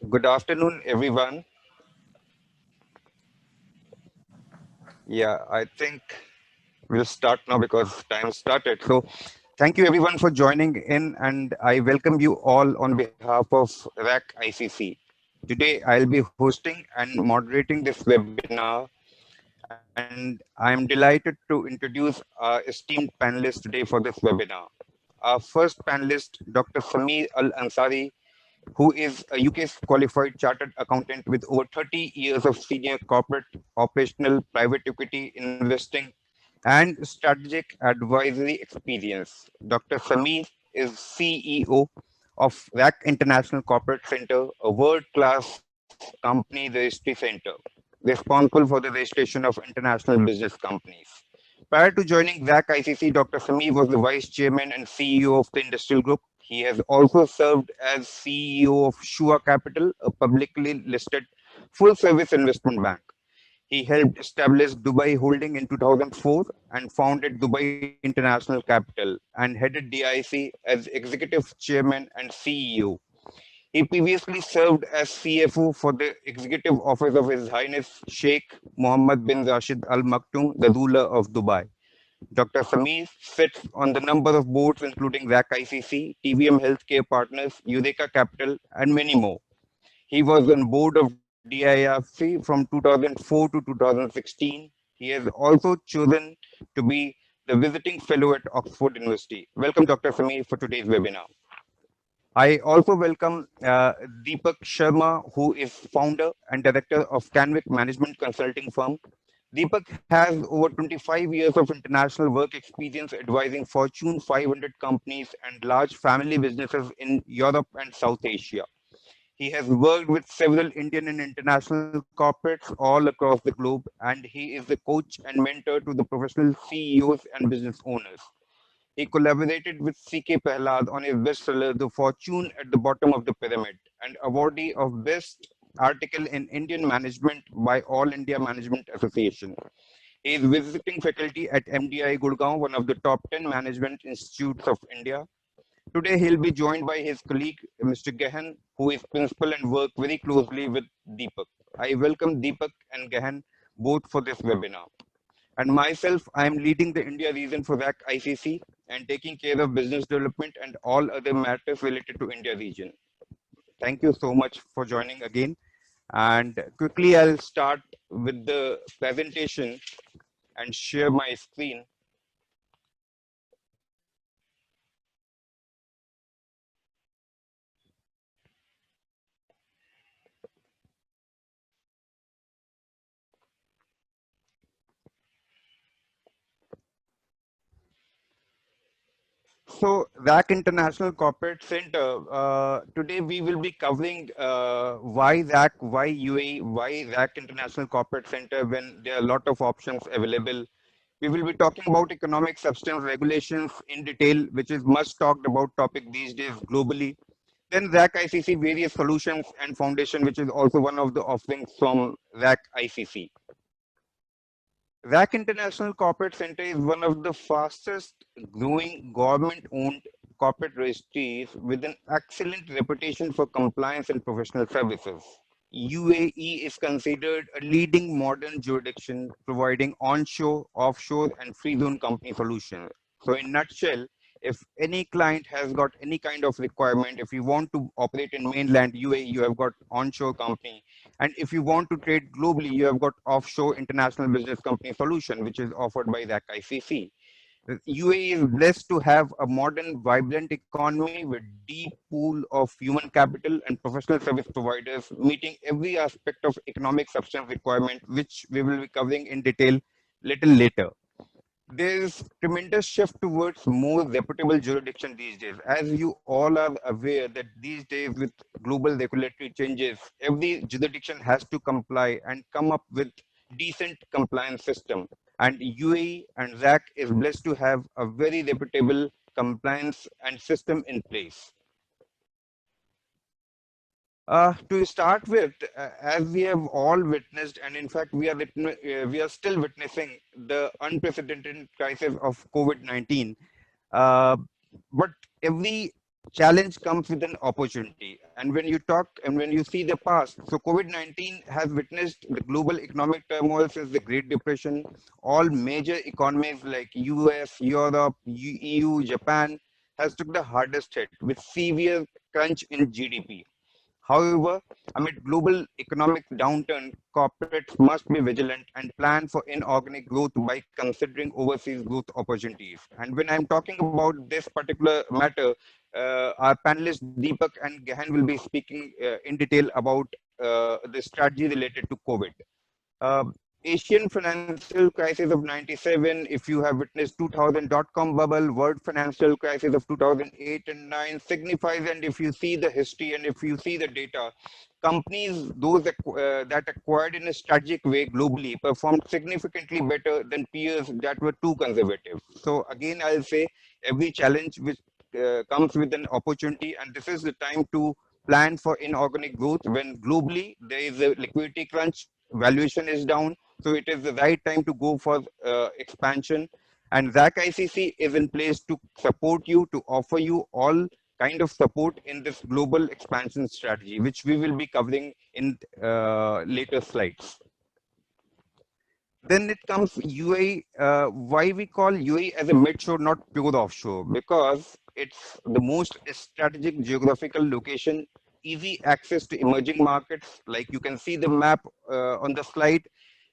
Good afternoon, everyone. Yeah, I think we'll start now because time started. So, thank you everyone for joining in, and I welcome you all on behalf of RAK ICC. Today, I'll be hosting and moderating this webinar, and I'm delighted to introduce our esteemed panelists today for this webinar. Our first panelist, Dr. Sameer Al Ansari, who is a UK qualified chartered accountant with over 30 years of senior corporate, operational, private equity investing, and strategic advisory experience. Dr. Sameer is CEO of RAK International Corporate Center, a world-class company registry center responsible for the registration of international business companies. Prior to joining RAK ICC, Dr. Sameer was the vice chairman and CEO of the industrial group. He has also served as CEO of Shua Capital, a publicly listed full-service investment bank. He helped establish Dubai Holding in 2004 and founded Dubai International Capital and headed DIC as executive chairman and CEO. He previously served as CFO for the executive office of His Highness Sheikh Mohammed bin Rashid Al Maktoum, the ruler of Dubai. Dr. Sameer sits on the number of boards including RAK ICC, TVM Healthcare Partners, Eureka Capital, and many more. He was on board of DIRC from 2004 to 2016. He has also chosen to be the visiting fellow at Oxford University. Welcome, Dr. Sameer, for today's webinar. I also welcome Deepak Sharma, who is founder and director of Canvic Management Consulting Firm. Deepak has over 25 years of international work experience advising Fortune 500 companies and large family businesses in Europe and South Asia. He has worked with several Indian and international corporates all across the globe, and he is the coach and mentor to the professional CEOs and business owners. He collaborated with C.K. Prahlad on his bestseller, The Fortune at the Bottom of the Pyramid, and awardee of Best Article in Indian Management by All India Management Association. He is visiting faculty at MDI Gurgaon, one of the top 10 management institutes of India. Today, he'll be joined by his colleague, Mr. Gehan, who is principal and work very closely with Deepak. I welcome Deepak and Gehan both for this webinar. And myself, I am leading the India region for RAK ICC and taking care of business development and all other matters related to India region. Thank you so much for joining again. And quickly, I'll start with the presentation and share my screen. So, RAK International Corporate Center, today we will be covering why RAK, why UAE, why RAK International Corporate Center when there are a lot of options available. We will be talking about economic substance regulations in detail, which is much talked about topic these days globally. Then RAK ICC various solutions and foundation, which is also one of the offerings from RAK ICC. RAK International Corporate Center is one of the fastest growing government-owned corporate registries with an excellent reputation for compliance and professional services. UAE is considered a leading modern jurisdiction providing onshore, offshore, and free zone company solutions. So, in nutshell, if any client has got any kind of requirement, if you want to operate in mainland UAE, you have got onshore company, and if you want to trade globally, you have got offshore international business company solution, which is offered by RAK ICC. The UAE is blessed to have a modern, vibrant economy with deep pool of human capital and professional service providers meeting every aspect of economic substance requirement, which we will be covering in detail little later. There is tremendous shift towards more reputable jurisdiction these days. As you all are aware that these days with global regulatory changes, every jurisdiction has to comply and come up with decent compliance system. And UAE and RAK is blessed to have a very reputable compliance and system in place. To start with, as we have all witnessed, and in fact, we are still witnessing the unprecedented crisis of COVID-19. Uh, but every challenge comes with an opportunity. And when you talk and when you see the past, so COVID-19 has witnessed the global economic turmoil since the Great Depression. All major economies like US, Europe, EU, Japan has took the hardest hit with severe crunch in GDP. However, amid global economic downturn, corporates must be vigilant and plan for inorganic growth by considering overseas growth opportunities. And when I'm talking about this particular matter, our panelists Deepak and Gahan will be speaking in detail about the strategy related to COVID. Uh, Asian financial crisis of 97, if you have witnessed 2000 dot-com bubble, world financial crisis of 2008 and 9 signifies, and if you see the history and if you see the data, companies, those that acquired in a strategic way globally performed significantly better than peers that were too conservative. So again, I'll say every challenge which comes with an opportunity, and this is the time to plan for inorganic growth when globally there is a liquidity crunch, valuation is down, so it is the right time to go for expansion. And RAK ICC is in place to support you, to offer you all kind of support in this global expansion strategy, which we will be covering in later slides. Then it comes UAE. Why we call UAE as a midshore, not pure offshore? Because it's the most strategic geographical location, easy access to emerging markets. Like you can see the map on the slide.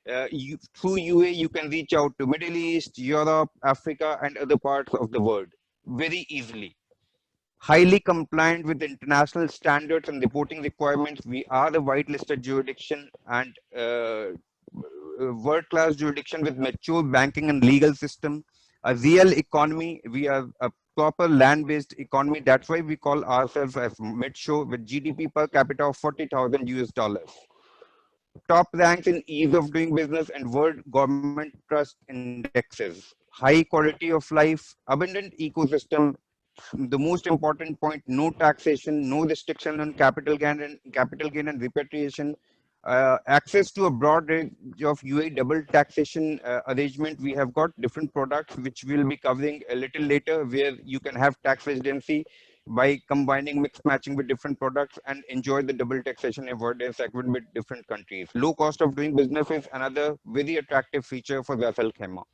Through UAE, you can reach out to Middle East, Europe, Africa, and other parts of the world very easily. Highly compliant with international standards and reporting requirements. We are the whitelisted jurisdiction and world-class jurisdiction with mature banking and legal system, a real economy. We are a proper land-based economy. That's why we call ourselves as mid-shore with GDP per capita of 40,000 US dollars. Top ranks in ease of doing business and world government trust indexes. High quality of life, abundant ecosystem, the most important point, no taxation, no restriction on capital gain and repatriation, access to a broad range of UAE double taxation arrangement. We have got different products which we'll be covering a little later, where you can have tax residency by combining mix matching with different products and enjoy the double taxation avoidance agreement with different countries. Low cost of doing business is another very attractive feature for Ras Al Khaimah.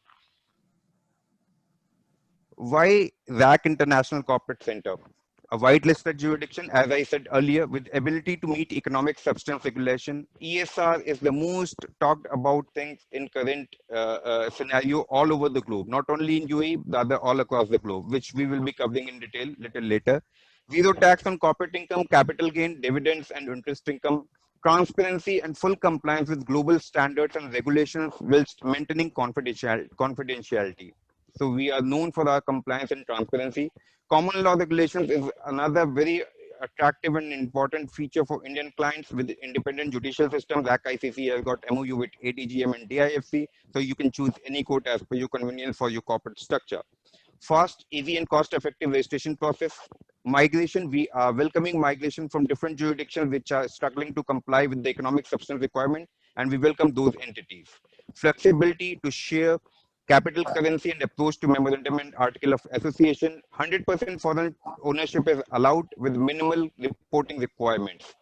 Why RAK International Corporate Center? A whitelisted jurisdiction, as I said earlier, with ability to meet economic substance regulation. ESR is the most talked about things in current scenario all over the globe, not only in UAE, rather all across the globe, which we will be covering in detail little later. Zero tax on corporate income, capital gain, dividends, and interest income. Transparency and full compliance with global standards and regulations whilst maintaining confidentiality. So we are known for our compliance and transparency. Common law regulations is another very attractive and important feature for Indian clients with independent judicial system. RAK ICC has got MOU with ADGM and DIFC, so you can choose any court as per your convenience for your corporate structure. Fast, easy, and cost-effective registration process. Migration, we are welcoming migration from different jurisdictions which are struggling to comply with the economic substance requirement, and we welcome those entities. Flexibility to share capital currency and approach to memorandum and article of association. 100% foreign ownership is allowed with minimal reporting requirements.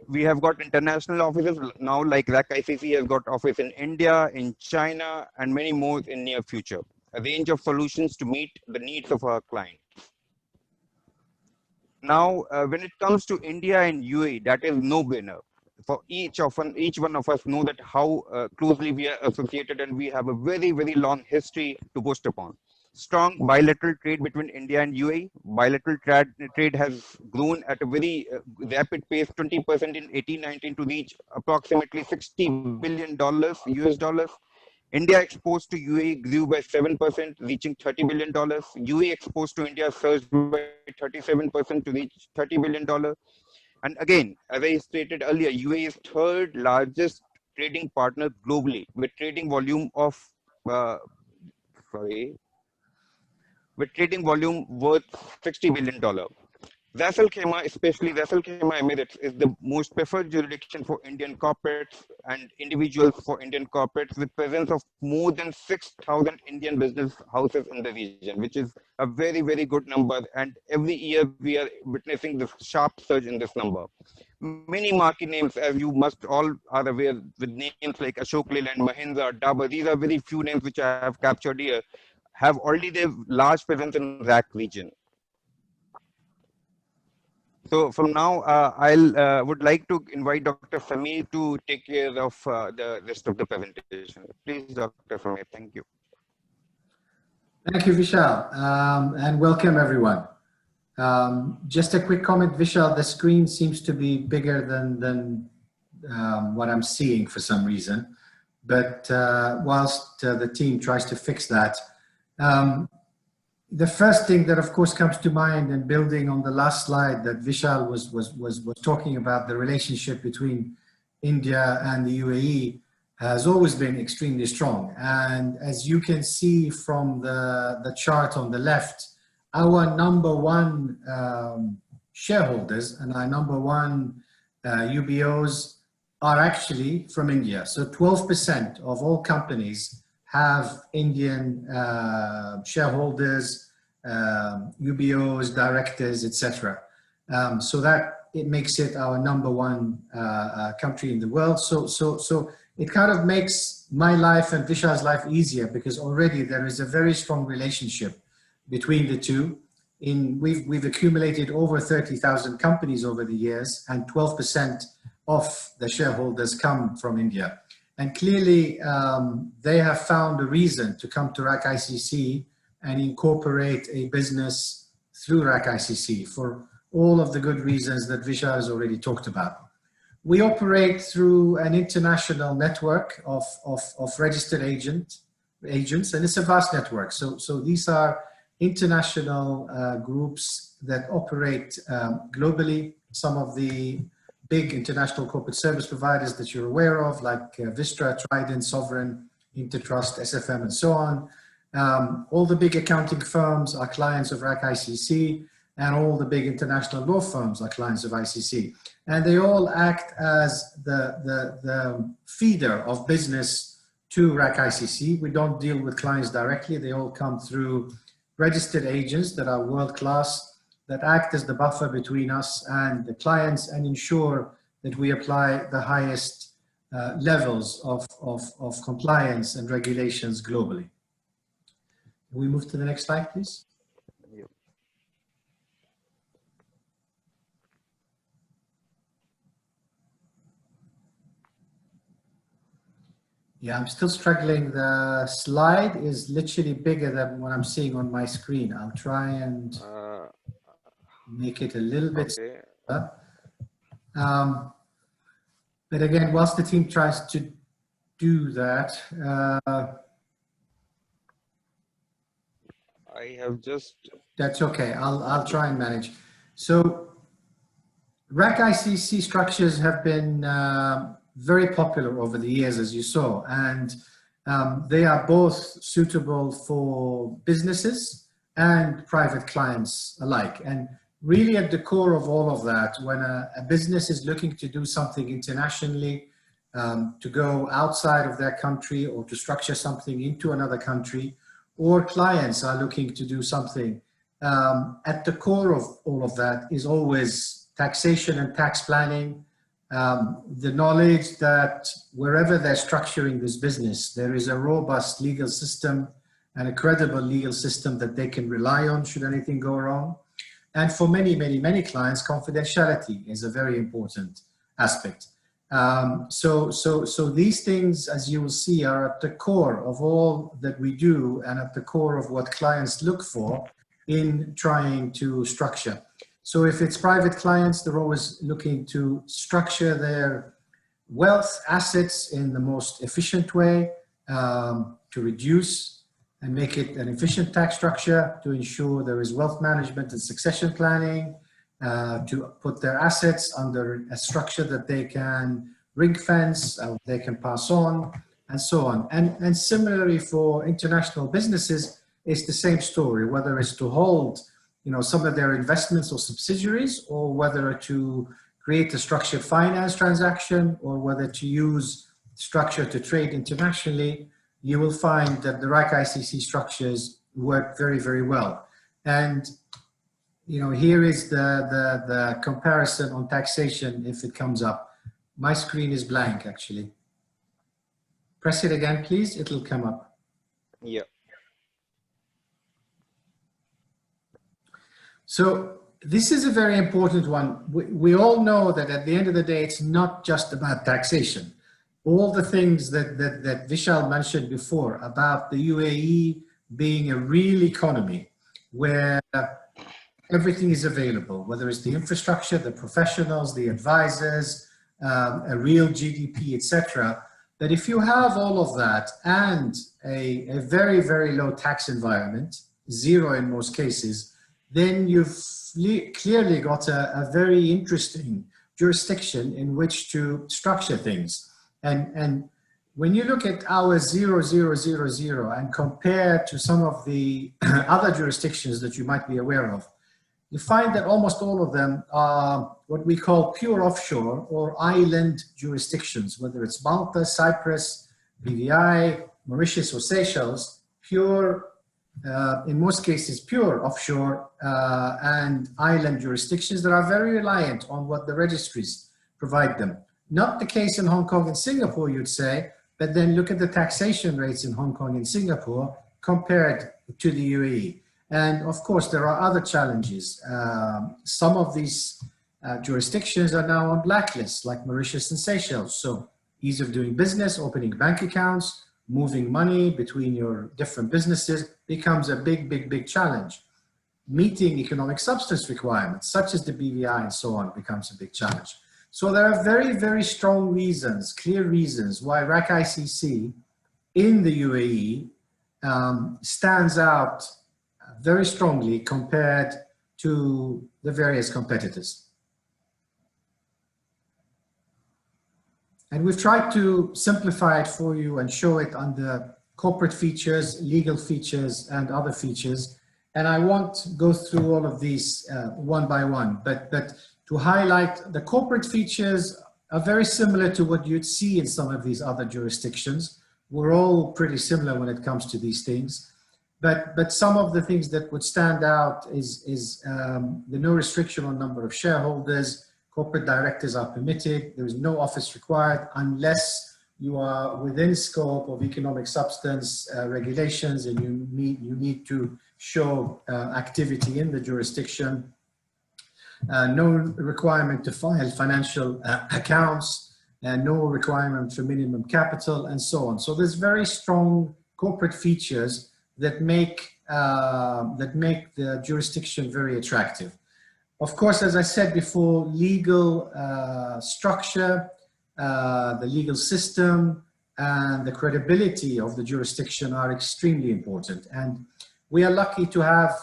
We have got international offices now, like RAK ICC has got office in India, in China, and many more in near future. A range of solutions to meet the needs of our clients. Now, when it comes to India and UAE, that is no-brainer. For each one of us know that how closely we are associated, and we have a very, very long history to boast upon. Strong bilateral trade between India and UAE. Bilateral trade has grown at a very rapid pace, 20% in 1819 to reach approximately $60 billion US dollars. India exports to UAE grew by 7%, reaching $30 billion. UAE exports to India surged by 37% to reach $30 billion. And again, as I stated earlier, UAE is third largest trading partner globally with trading volume of, uh, sorry, with trading volume worth $60 billion. Ras Al Khaimah, especially Ras Al Khaimah Emirates, is the most preferred jurisdiction for Indian corporates and individuals for Indian corporates with presence of more than 6,000 Indian business houses in the region, which is a very, very good number. And every year we are witnessing this sharp surge in this number. Many marquee names, as you must all are aware, with names like Ashok Leyland, Mahindra, Dabur, these are very few names which I have captured here, have already their large presence in RAK region. So from now, I'll would like to invite Dr. Sameer to take care of the rest of the presentation. Please, Dr. Sameer, thank you. Thank you, Vishal, and welcome everyone. Just a quick comment, Vishal, the screen seems to be bigger than what I'm seeing for some reason. But whilst the team tries to fix that, the first thing that of course comes to mind, and building on the last slide that Vishal was talking about, the relationship between India and the UAE has always been extremely strong. And as you can see from the chart on the left, our number one shareholders and our number one UBOs are actually from India. So 12% of all companies have Indian shareholders, UBOs, directors, etc. So that it makes it our number one country in the world. So it kind of makes my life and Vishal's life easier, because already there is a very strong relationship between the two. We've accumulated over 30,000 companies over the years, and 12% of the shareholders come from India. And clearly, they have found a reason to come to RAK ICC and incorporate a business through RAK ICC for all of the good reasons that Vishal has already talked about. We operate through an international network of registered agents, and it's a vast network. So these are international groups that operate globally. Some of the big international corporate service providers that you're aware of, like Vistra, Trident, Sovereign, Intertrust, SFM, and so on. All the big accounting firms are clients of RAK ICC, and all the big international law firms are clients of ICC. And they all act as the feeder of business to RAK ICC. We don't deal with clients directly. They all come through registered agents that are world-class, that act as the buffer between us and the clients and ensure that we apply the highest levels of compliance and regulations globally. Can we move to the next slide, please? Yeah, I'm still struggling. The slide is literally bigger than what I'm seeing on my screen. I'll try and make it a little bit smaller. But again, whilst the team tries to do that, I have just... That's okay. I'll try and manage. So RAK ICC structures have been very popular over the years, as you saw, and they are both suitable for businesses and private clients alike. And really at the core of all of that, when a business is looking to do something internationally, to go outside of their country or to structure something into another country, or clients are looking to do something, at the core of all of that is always taxation and tax planning. The knowledge that wherever they're structuring this business, there is a robust legal system and a credible legal system that they can rely on should anything go wrong. And for many clients, confidentiality is a very important aspect. So these things, as you will see, are at the core of all that we do and at the core of what clients look for in trying to structure. So if it's private clients, they're always looking to structure their wealth assets in the most efficient way, to reduce and make it an efficient tax structure, to ensure there is wealth management and succession planning, to put their assets under a structure that they can ring fence, they can pass on, and so on. And similarly for international businesses, it's the same story, whether it's to hold some of their investments or subsidiaries, or whether to create a structured finance transaction, or whether to use structure to trade internationally, you will find that the RAK ICC structures work very, very well. And here is the comparison on taxation if it comes up. My screen is blank, actually. Press it again, please. It'll come up. Yeah. So this is a very important one. We all know that at the end of the day, it's not just about taxation. All the things that Vishal mentioned before about the UAE being a real economy where everything is available, whether it's the infrastructure, the professionals, the advisors, a real GDP, etc. That if you have all of that and a very, very low tax environment, zero in most cases, then you've clearly got a very interesting jurisdiction in which to structure things. And when you look at our 0000 and compare to some of the other jurisdictions that you might be aware of, you find that almost all of them are what we call pure offshore or island jurisdictions, whether it's Malta, Cyprus, BVI, Mauritius or Seychelles, pure, in most cases, pure offshore and island jurisdictions that are very reliant on what the registries provide them. Not the case in Hong Kong and Singapore, you'd say, but then look at the taxation rates in Hong Kong and Singapore compared to the UAE. And of course, there are other challenges. Some of these jurisdictions are now on blacklists, like Mauritius and Seychelles. So ease of doing business, opening bank accounts, moving money between your different businesses becomes a big, big, big challenge. Meeting economic substance requirements, such as the BVI and so on, becomes a big challenge. So there are very, very strong reasons, clear reasons why RAK ICC in the UAE stands out very strongly compared to the various competitors. And we've tried to simplify it for you and show it under corporate features, legal features, and other features. And I won't go through all of these one by one, but to highlight the corporate features are very similar to what you'd see in some of these other jurisdictions. We're all pretty similar when it comes to these things. But some of the things that would stand out is the no restriction on number of shareholders, corporate directors are permitted, there is no office required unless you are within scope of economic substance regulations and you need to show activity in the jurisdiction. No requirement to file financial accounts, and no requirement for minimum capital, and so on. So there's very strong corporate features that make the jurisdiction very attractive. Of course, as I said before, legal structure, the legal system, and the credibility of the jurisdiction are extremely important. And we are lucky to have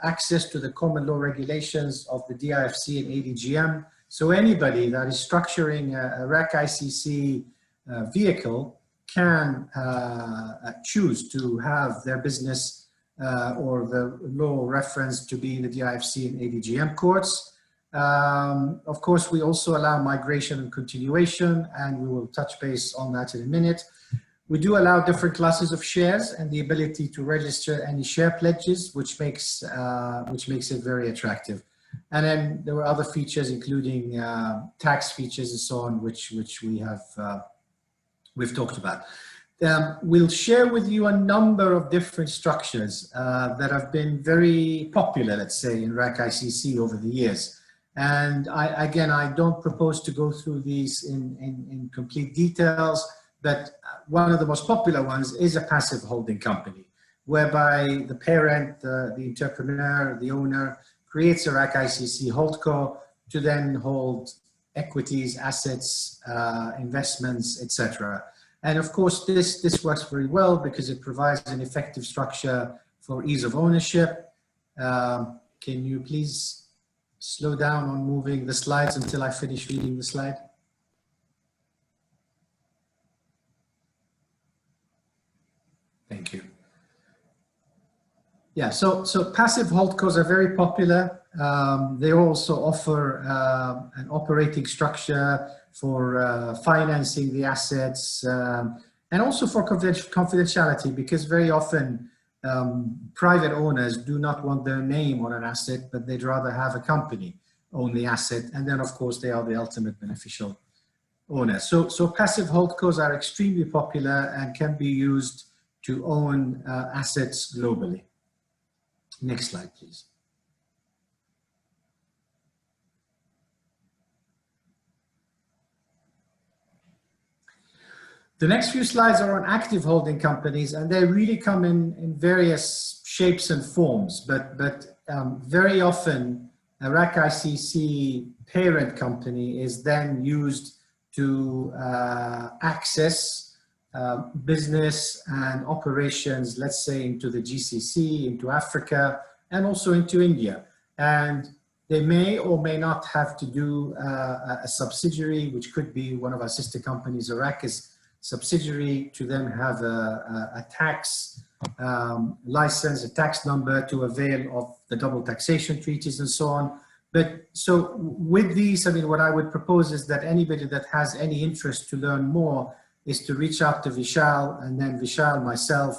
access to the common law regulations of the DIFC and ADGM. So anybody that is structuring a RAK ICC vehicle can choose to have their business or the law reference to be in the DIFC and ADGM courts. Of course, we also allow migration and continuation, and we will touch base on that in a minute. We do allow different classes of shares and the ability to register any share pledges, which makes it very attractive. And then there were other features, including tax features and so on, which we've talked about. We'll share with you a number of different structures that have been very popular, let's say, in RAK ICC over the years. And I don't propose to go through these in complete details, but one of the most popular ones is a passive holding company, whereby the parent, the entrepreneur, the owner, creates a RAK ICC holdco to then hold equities, assets, investments, etc. And of course, this works very well because it provides an effective structure for ease of ownership. Can you please slow down on moving the slides until I finish reading the slide? Thank you. Yeah, so passive holdcos are very popular. They also offer an operating structure for financing the assets, and also for confidentiality, because very often private owners do not want their name on an asset, but they'd rather have a company own the asset. And then, of course, they are the ultimate beneficial owner. So passive holdcos are extremely popular and can be used to own assets globally. Next slide, please. The next few slides are on active holding companies, and they really come in various shapes and forms, but very often a RAK ICC parent company is then used to access business and operations, let's say into the GCC, into Africa, and also into India. And they may or may not have to do a subsidiary, which could be one of our sister companies. A RAK is subsidiary to then have a tax license, a tax number to avail of the double taxation treaties and so on. But so with these, I mean, what I would propose is that anybody that has any interest to learn more is to reach out to Vishal, and then Vishal, myself,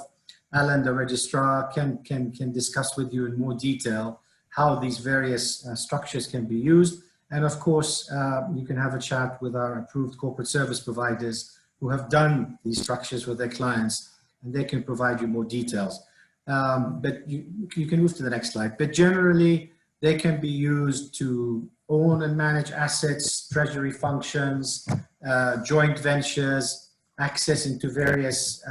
Alan, the registrar, can discuss with you in more detail how these various structures can be used. And of course, you can have a chat with our approved corporate service providers who have done these structures with their clients, and they can provide you more details. But you can move to the next slide. But generally, they can be used to own and manage assets, treasury functions, joint ventures, access into various,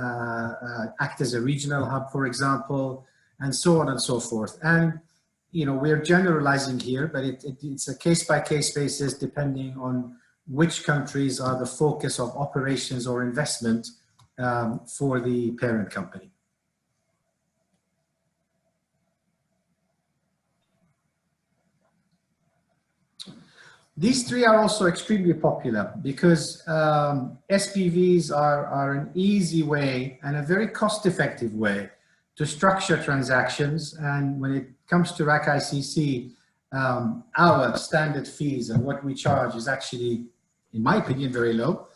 act as a regional hub, for example, and so on and so forth. And, you know, we're generalizing here, but it's a case-by-case basis depending on which countries are the focus of operations or investment for the parent company. These three are also extremely popular because SPVs are an easy way and a very cost-effective way to structure transactions. And when it comes to RAK ICC, our standard fees and what we charge is actually, in my opinion, very low.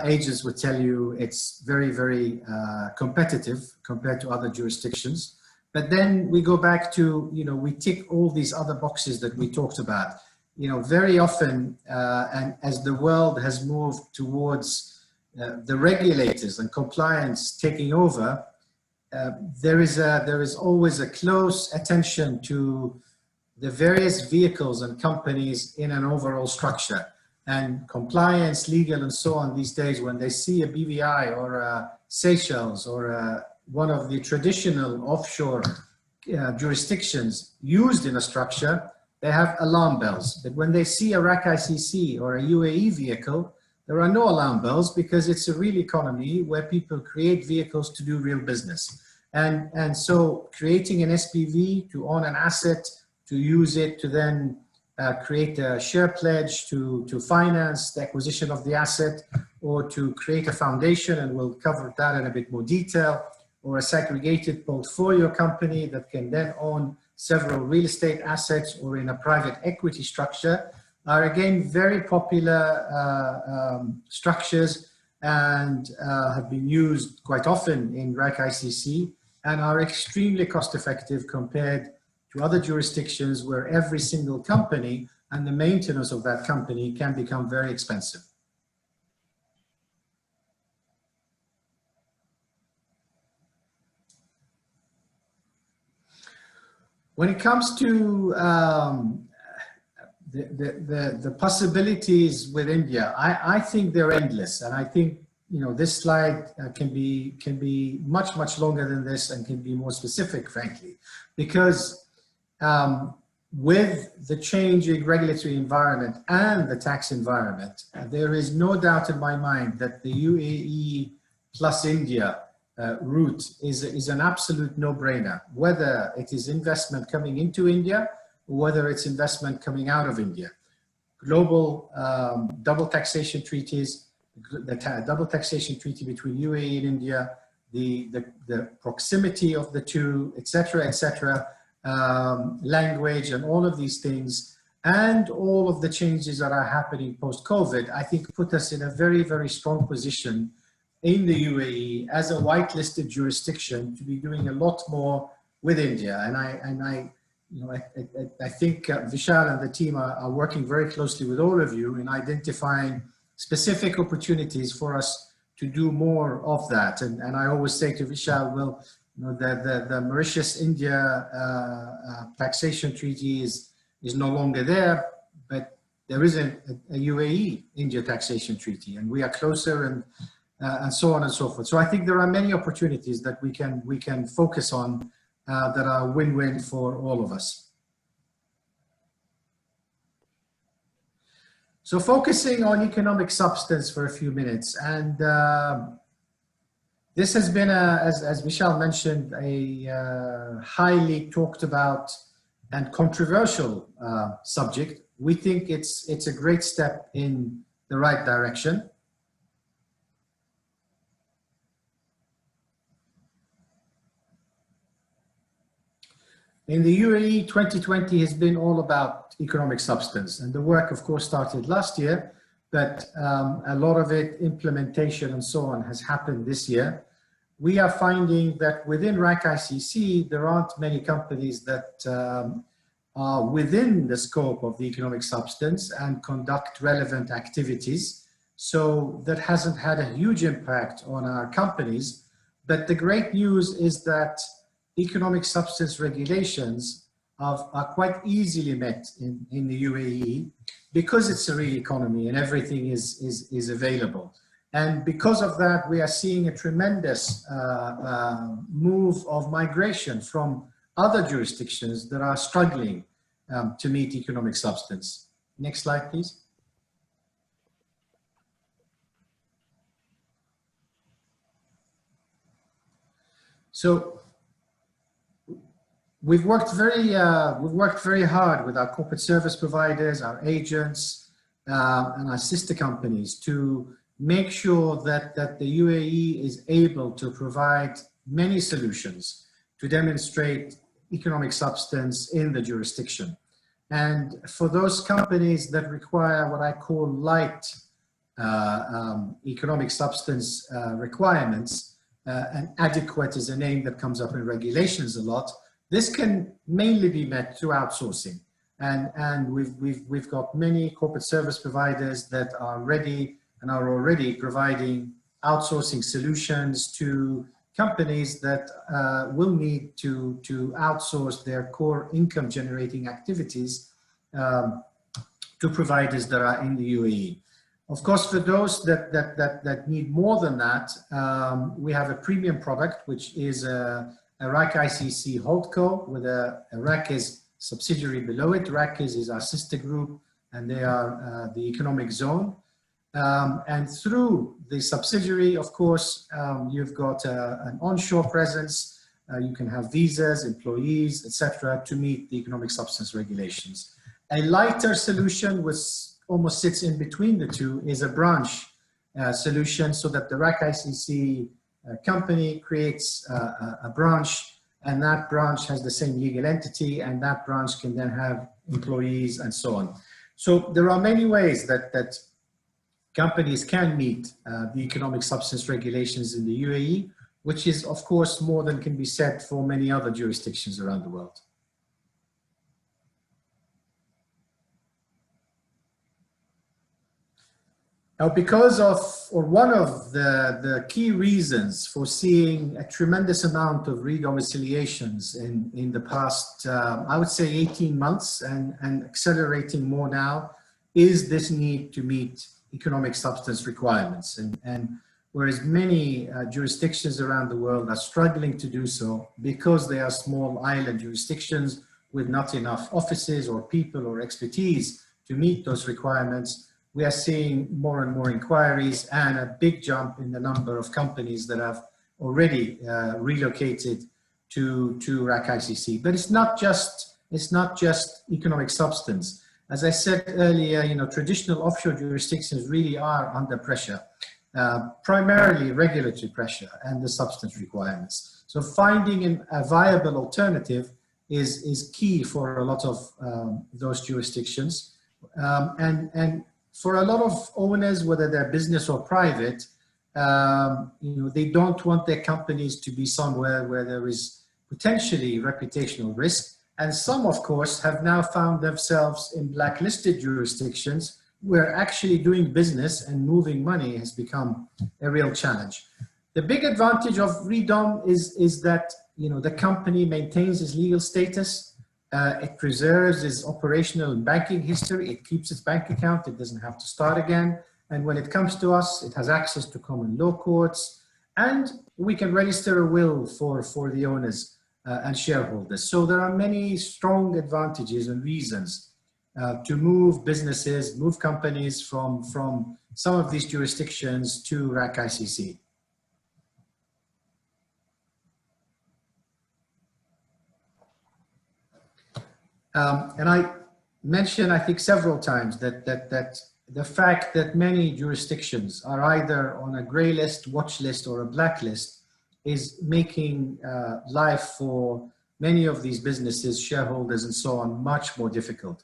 Agents would tell you it's very, very competitive compared to other jurisdictions. But then we go back to, you know, we tick all these other boxes that we talked about. You know, very often, and as the world has moved towards the regulators and compliance taking over, there is always a close attention to the various vehicles and companies in an overall structure. And compliance, legal, and so on these days, when they see a BVI or a Seychelles or one of the traditional offshore jurisdictions used in a structure, they have alarm bells. But when they see a RAK ICC or a UAE vehicle, there are no alarm bells because it's a real economy where people create vehicles to do real business. And so creating an SPV to own an asset, to use it to then create a share pledge to finance the acquisition of the asset, or to create a foundation, and we'll cover that in a bit more detail, or a segregated portfolio company that can then own several real estate assets, or in a private equity structure, are again very popular structures and have been used quite often in RAK ICC and are extremely cost effective compared to other jurisdictions where every single company and the maintenance of that company can become very expensive. When it comes to the possibilities with India, I think they're endless, and I think, you know, this slide can be much longer than this and can be more specific, frankly, because with the changing regulatory environment and the tax environment, there is no doubt in my mind that the UAE plus India route is an absolute no-brainer, whether it is investment coming into India or whether it's investment coming out of India. Global double taxation treaties, the double taxation treaty between UAE and India, the proximity of the two, etc., language, and all of these things, and all of the changes that are happening post-COVID, I think put us in a very, very strong position in the UAE as a whitelisted jurisdiction to be doing a lot more with India. And I think Vishal and the team are working very closely with all of you in identifying specific opportunities for us to do more of that. And I always say to Vishal, well, the Mauritius-India taxation treaty is no longer there, but there is a UAE-India taxation treaty, and we are closer, and so on and so forth. So I think there are many opportunities that we can focus on that are win-win for all of us. So focusing on economic substance for a few minutes, and this has been, as Vishal mentioned, a highly talked about and controversial subject. We think it's a great step in the right direction. In the UAE, 2020 has been all about economic substance, and the work, of course, started last year, but a lot of it, implementation and so on, has happened this year. We are finding that within RAK ICC, there aren't many companies that are within the scope of the economic substance and conduct relevant activities. So that hasn't had a huge impact on our companies. But the great news is that economic substance regulations are quite easily met in the UAE because it's a real economy and everything is available. And because of that, we are seeing a tremendous move of migration from other jurisdictions that are struggling to meet economic substance. Next slide, please. So we've worked very hard with our corporate service providers, our agents, and our sister companies to make sure that the UAE is able to provide many solutions to demonstrate economic substance in the jurisdiction. And for those companies that require what I call light economic substance requirements, and adequate is a name that comes up in regulations a lot, this can mainly be met through outsourcing. And we've got many corporate service providers that are ready and are already providing outsourcing solutions to companies that will need to outsource their core income generating activities to providers that are in the UAE. Of course, for those that need more than that, we have a premium product, which is a RAK ICC holdco with a RAKIS subsidiary below it. RAKIS is our sister group, and they are the economic zone. And through the subsidiary, of course, you've got an onshore presence. You can have visas, employees, etc., to meet the economic substance regulations. A lighter solution, which almost sits in between the two, is a branch solution, so that the RAK ICC company creates a branch, and that branch has the same legal entity, and that branch can then have employees and so on. So there are many ways that companies can meet the economic substance regulations in the UAE, which is, of course, more than can be said for many other jurisdictions around the world. Now, because of, or one of the key reasons for seeing a tremendous amount of re-domiciliations in the past, I would say 18 months and accelerating more now, is this need to meet economic substance requirements. And whereas many jurisdictions around the world are struggling to do so because they are small island jurisdictions with not enough offices or people or expertise to meet those requirements, we are seeing more and more inquiries and a big jump in the number of companies that have already relocated to RAK ICC. But it's not just economic substance. As I said earlier, traditional offshore jurisdictions really are under pressure, primarily regulatory pressure and the substance requirements. So finding a viable alternative is key for a lot of those jurisdictions. And for a lot of owners, whether they're business or private, they don't want their companies to be somewhere where there is potentially reputational risk. And some, of course, have now found themselves in blacklisted jurisdictions where actually doing business and moving money has become a real challenge. The big advantage of ReDom is that the company maintains its legal status. It preserves its operational and banking history. It keeps its bank account. It doesn't have to start again. And when it comes to us, it has access to common law courts, and we can register a will for the owners and shareholders. So there are many strong advantages and reasons to move businesses, move companies from some of these jurisdictions to RAK ICC. And I mentioned, I think, several times that the fact that many jurisdictions are either on a gray list, watch list, or a blacklist is making life for many of these businesses, shareholders, and so on, much more difficult.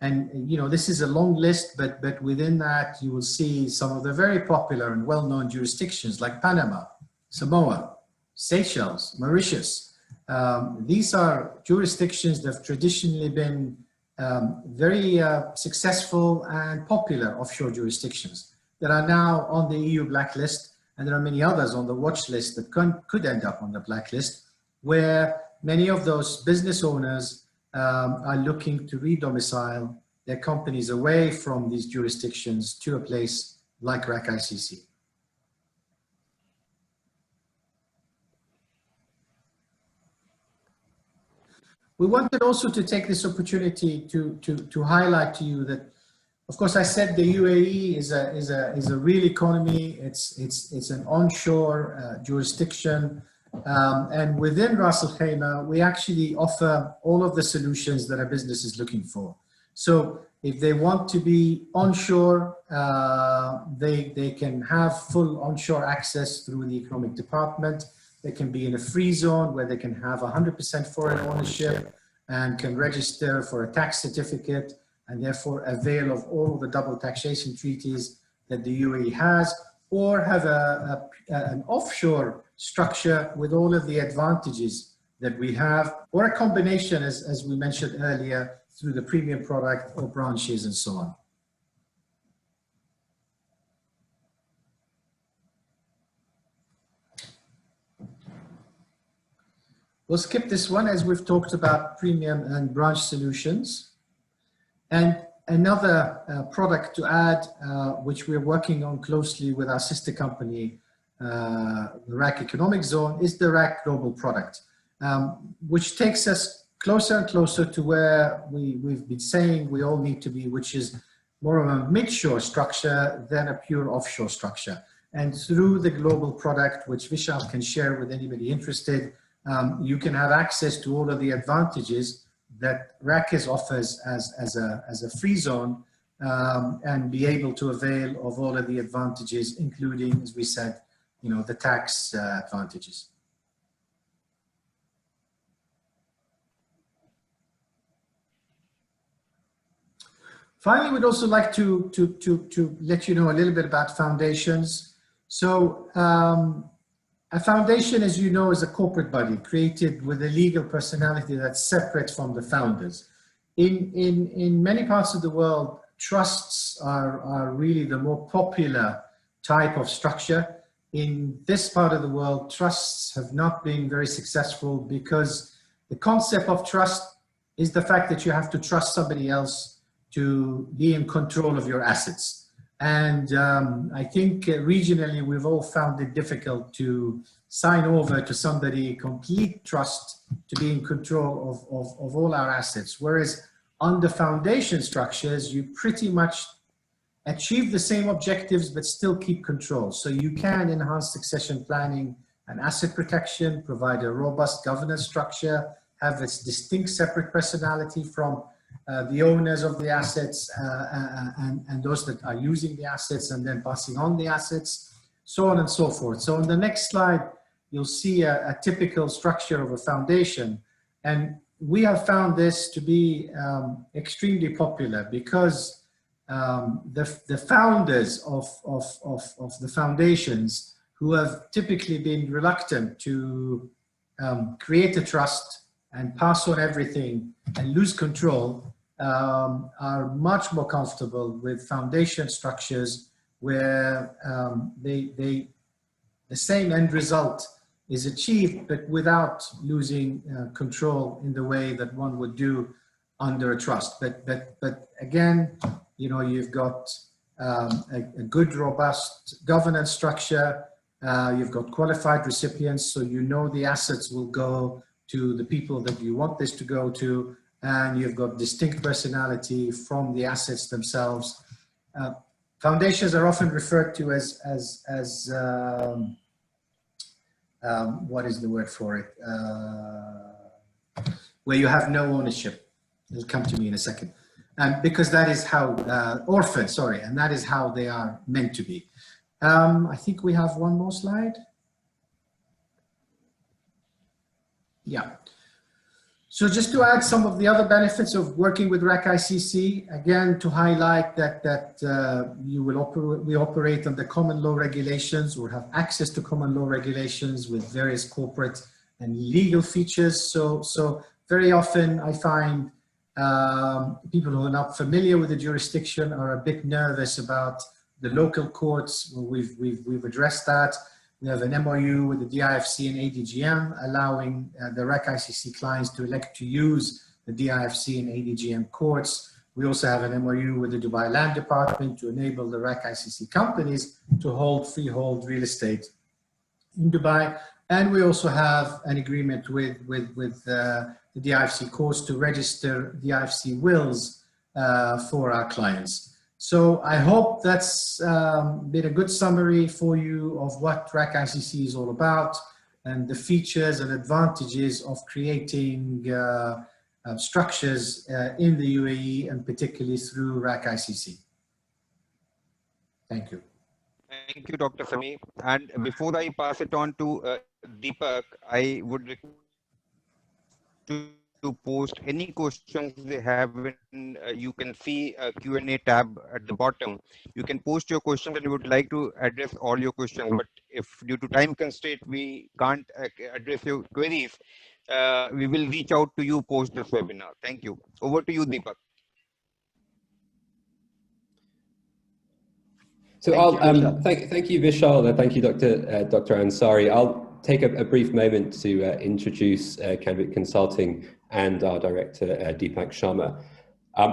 And this is a long list, but within that you will see some of the very popular and well-known jurisdictions like Panama, Samoa, Seychelles, Mauritius. These are jurisdictions that have traditionally been very successful and popular offshore jurisdictions that are now on the EU blacklist, and there are many others on the watch list that could end up on the blacklist, where many of those business owners are looking to re-domicile their companies away from these jurisdictions to a place like RAK ICC. We wanted also to take this opportunity to highlight to you that, of course, I said the UAE is a real economy. It's an onshore jurisdiction, and within Ras Al Khaimah, we actually offer all of the solutions that a business is looking for. So if they want to be onshore, they can have full onshore access through the economic department. They can be in a free zone where they can have 100% foreign ownership and can register for a tax certificate and therefore avail of all the double taxation treaties that the UAE has, or have an offshore structure with all of the advantages that we have, or a combination, as we mentioned earlier, through the premium product or branches and so on. We'll skip this one as we've talked about premium and branch solutions. And another product to add, which we're working on closely with our sister company, the RAK Economic Zone, is the RAK Global product, which takes us closer and closer to where we've been saying we all need to be, which is more of a mid-shore structure than a pure offshore structure. And through the global product, which Vishal can share with anybody interested, you can have access to all of the advantages that RAK offers as a free zone, and be able to avail of all of the advantages, including, as we said, the tax advantages. Finally, we'd also like to let you know a little bit about foundations. So a foundation, as you know, is a corporate body created with a legal personality that's separate from the founders. In many parts of the world, trusts are really the more popular type of structure. In this part of the world, trusts have not been very successful because the concept of trust is the fact that you have to trust somebody else to be in control of your assets. And I think regionally, we've all found it difficult to sign over to somebody complete trust to be in control of all our assets. Whereas under foundation structures, you pretty much achieve the same objectives, but still keep control. So you can enhance succession planning and asset protection, provide a robust governance structure, have its distinct separate personality from the owners of the assets and those that are using the assets and then passing on the assets, so on and so forth. So on the next slide, you'll see a typical structure of a foundation. And we have found this to be extremely popular because the founders of the foundations, who have typically been reluctant to create a trust and pass on everything and lose control, are much more comfortable with foundation structures where the same end result is achieved, but without losing control in the way that one would do under a trust. But again, you know, you've got a good, robust governance structure. You've got qualified recipients, so you know the assets will go to the people that you want this to go to, and you've got distinct personality from the assets themselves. Foundations are often referred to as what is the word for it? Where you have no ownership. It'll come to me in a second. Because that is how, orphan, sorry, and that is how they are meant to be. I think we have one more slide. Yeah. So just to add some of the other benefits of working with RAK ICC, again, to highlight that we operate under common law regulations, or have access to common law regulations with various corporate and legal features. So very often I find people who are not familiar with the jurisdiction are a bit nervous about the local courts. We've addressed that. We have an MOU with the DIFC and ADGM, allowing the RAK ICC clients to elect to use the DIFC and ADGM courts. We also have an MOU with the Dubai Land Department to enable the RAK ICC companies to hold freehold real estate in Dubai. And we also have an agreement with the DIFC courts to register DIFC wills for our clients. So I hope that's been a good summary for you of what RAK ICC is all about and the features and advantages of creating structures in the UAE, and particularly through RAK ICC. Thank you. Thank you, Dr. Sami. And before I pass it on to Deepak, I would request to post any questions they have in, you can see a Q&A tab at the bottom. You can post your questions and we would like to address all your questions. But if due to time constraint, we can't address your queries, we will reach out to you post this webinar. Thank you. Over to you, Deepak. So thank you, Vishal, and thank you, Dr. Ansari. I'll take a brief moment to introduce Canvit Consulting and our director, Deepak Sharma.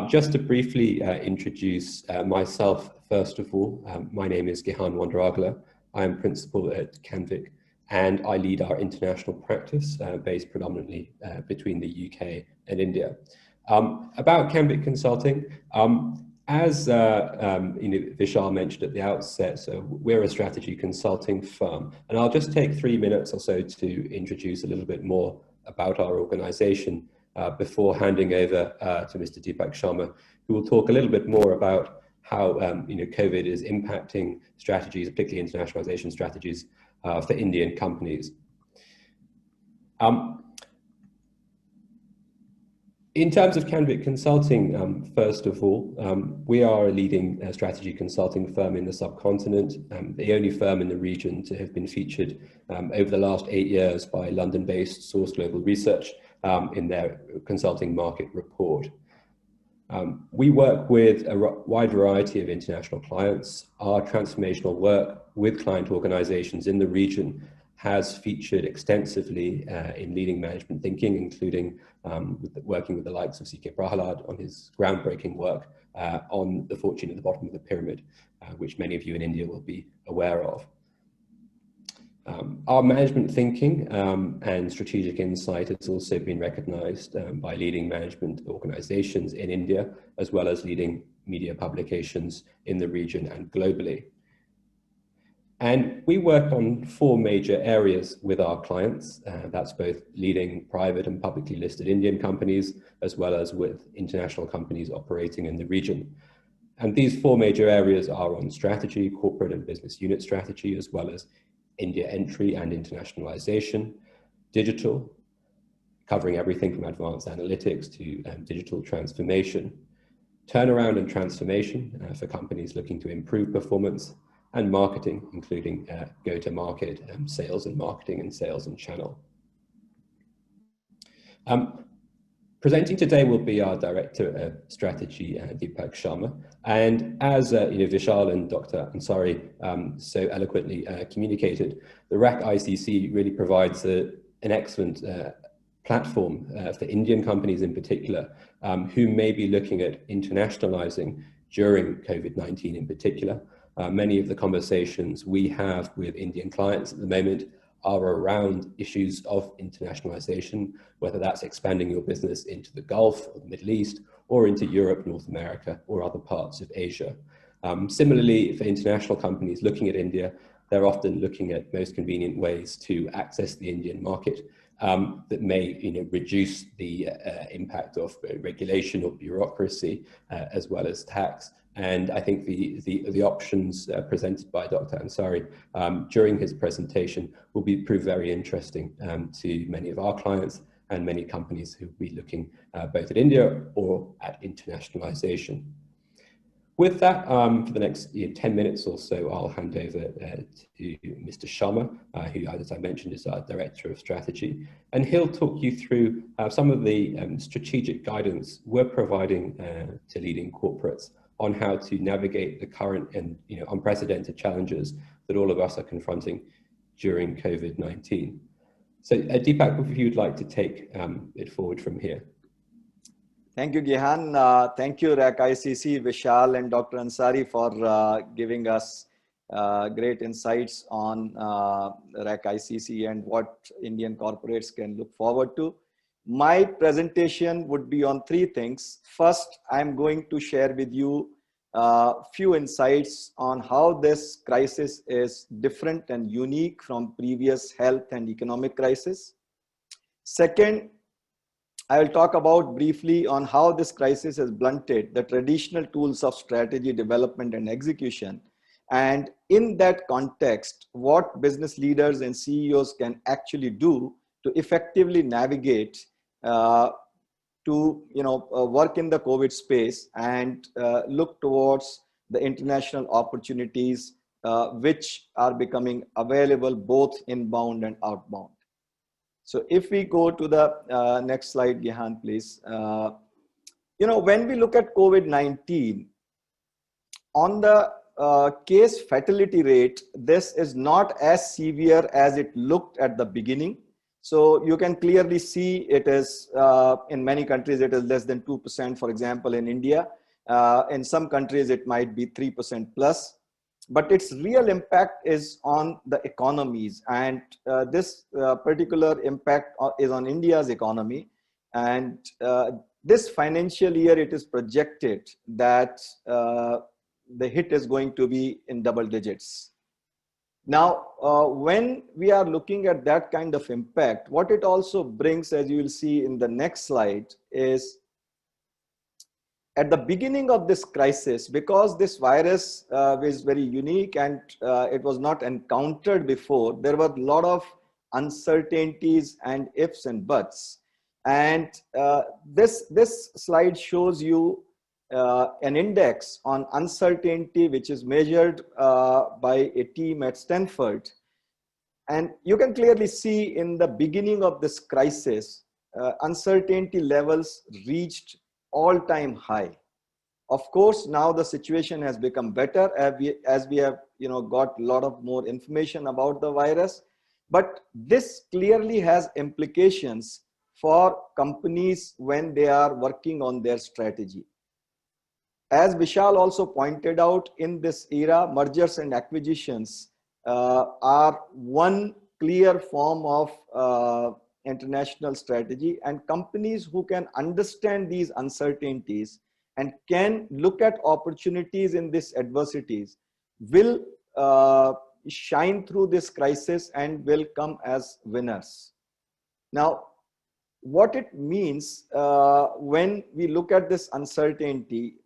Just to briefly introduce myself, first of all, my name is Gihan Wandragla. I am principal at Canvit, and I lead our international practice based predominantly between the UK and India. About Canvit Consulting, as Vishal mentioned at the outset, so we're a strategy consulting firm, and I'll just take 3 minutes or so to introduce a little bit more about our organization before handing over to Mr. Deepak Sharma, who will talk a little bit more about how COVID is impacting strategies, particularly internationalization strategies for Indian companies. In terms of Canvit Consulting, first of all, we are a leading strategy consulting firm in the subcontinent, the only firm in the region to have been featured over the last 8 years by London-based Source Global Research in their consulting market report. We work with a wide variety of international clients. Our transformational work with client organizations in the region has featured extensively in leading management thinking, including working with the likes of C.K. Prahalad on his groundbreaking work on the fortune at the bottom of the pyramid, which many of you in India will be aware of. Our management thinking and strategic insight has also been recognized by leading management organizations in India, as well as leading media publications in the region and globally. And we work on 4 major areas with our clients. That's both leading private and publicly listed Indian companies, as well as with international companies operating in the region. And these 4 major areas are on strategy, corporate and business unit strategy, as well as India entry and internationalization, digital, covering everything from advanced analytics to digital transformation, turnaround and transformation for companies looking to improve performance, and marketing, including go-to-market, sales and marketing, and sales and channel. Presenting today will be our Director of Strategy, Deepak Sharma. And as Vishal and Dr. Ansari so eloquently communicated, the RAK ICC really provides an excellent platform for Indian companies in particular, who may be looking at internationalizing during COVID-19 in particular. Many of the conversations we have with Indian clients at the moment are around issues of internationalization, whether that's expanding your business into the Gulf or the Middle East, or into Europe, North America, or other parts of Asia. Similarly, for international companies looking at India, they're often looking at most convenient ways to access the Indian market that may reduce the impact of regulation or bureaucracy, as well as tax. And I think the options presented by Dr. Ansari during his presentation will prove very interesting to many of our clients and many companies who will be looking both at India or at internationalization. With that, for the next 10 minutes or so, I'll hand over to Mr. Sharma, who, as I mentioned, is our Director of Strategy. And he'll talk you through some of the strategic guidance we're providing to leading corporates on how to navigate the current and unprecedented challenges that all of us are confronting during COVID-19. So Deepak, if you'd like to take it forward from here. Thank you, Gihan. Thank you, RAK ICC, Vishal and Dr. Ansari for giving us great insights on RAK ICC and what Indian corporates can look forward to. My presentation would be on three things. First, I'm going to share with you a few insights on how this crisis is different and unique from previous health and economic crisis. Second, I will talk about briefly on how this crisis has blunted the traditional tools of strategy development and execution. And in that context, what business leaders and CEOs can actually do to effectively navigate to work in the COVID space and look towards the international opportunities which are becoming available both inbound and outbound. So if we go to the next slide, Gihan, please. When we look at COVID-19, on the case fatality rate, this is not as severe as it looked at the beginning. So you can clearly see it is, in many countries, it is less than 2%, for example, in India. In some countries, it might be 3% plus. But its real impact is on the economies. And this particular impact is on India's economy. And this financial year, it is projected that the hit is going to be in double digits. Now, when we are looking at that kind of impact, what it also brings, as you will see in the next slide, is at the beginning of this crisis, because this virus is very unique and it was not encountered before, there were a lot of uncertainties and ifs and buts. And this slide shows you an index on uncertainty, which is measured by a team at Stanford. And you can clearly see in the beginning of this crisis, uncertainty levels reached all-time high. Of course, now the situation has become better as we have got a lot of more information about the virus. But this clearly has implications for companies when they are working on their strategy. As Vishal also pointed out, in this era, mergers and acquisitions are one clear form of international strategy, and companies who can understand these uncertainties and can look at opportunities in these adversities will shine through this crisis and will come as winners. Now, what it means when we look at this uncertainty,